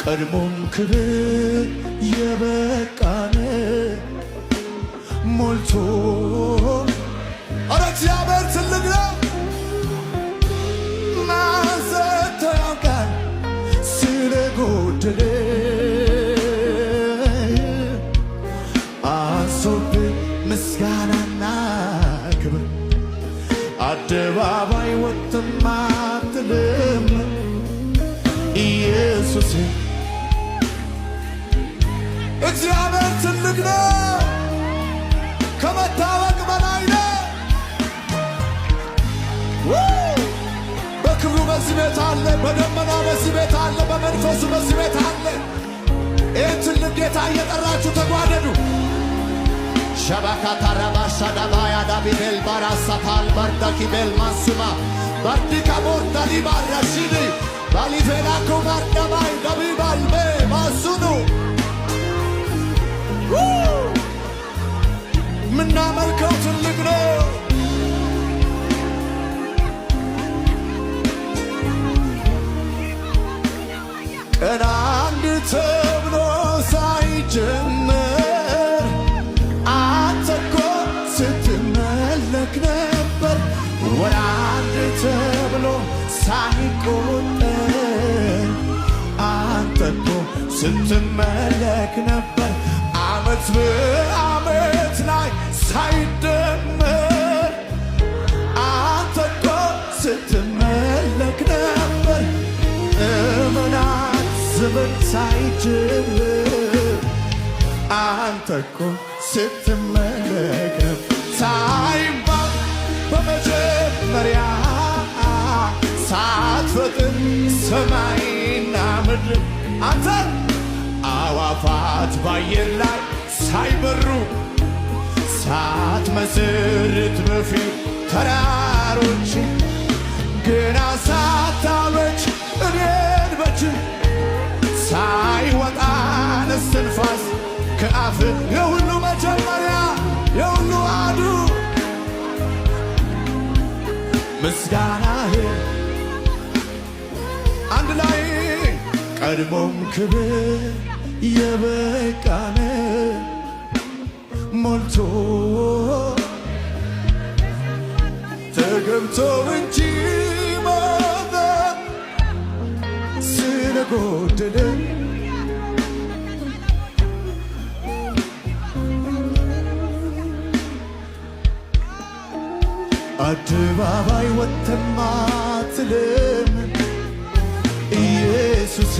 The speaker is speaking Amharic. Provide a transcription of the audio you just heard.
ቀድሞም ክብር የበቃን ሞልቶ ኧረ እግዚአብሔር ትልቅ ነው። ማንሰቶ ያውቃል ስለጎደለ አንሶብህ ምስጋናና ክብር አደባባይ ወጥተህ አትልም ኢየሱስ እግዚአብሔር ትልቅ ነው። ከመታወቅ በላይ ነው። በክብሩ በዚህ ቤት አለ፣ በደመና በዚህ ቤት አለ፣ በመንፈሱ በዚህ ቤት አለ። ይህን ትልቅ ጌታ እየጠራችሁ ተጓደዱ። ሸባካታራ ባሻዳባያ ዳቢቤል ባራሳታል ባርዳኪቤል ማሱማ ባርዲካ ቦርዳሊ ባራሺኒ ባሊፌላኮ ባርዳባይ ዳቢባልቤ ማሱኑ ምናመልከው ትልቅ ነው። ቀን አንድ ተብሎ ሳይጀመር አንተ እኮ ስትመለክ ነበር። ወር አንድ ተብሎ ሳይቆጠር አንተ እኮ ስትመለክ ነበር። ዓመት በዓመት ላይ ሳይደመር አንተ እኮ ስትመለክ ነበር። ዘመናት ዘመን ሳይጀምር አንተ እኮ ስትመለክ ነበር። ሳይባል በመጀመሪያ ሳትፈጥር ሰማይና ምድር አንተ አዋፋት ባየር ላይ ሳይበሩ ሳትመሰርት በፊት ተራሮች ገና ሳታበጅ እኔን በጅ ሳይወጣ እስትንፋስ ከአፍ የሁሉ መጀመሪያ የሁሉ አዱ ምስጋናህ አንድ ላይ ቀድሞም ክብር የበቃን ሞልቶ ተገብቶ እንጂ ሞተ ስለጎደለ አደባባይ ወጥተህ አትልም ኢየሱሴ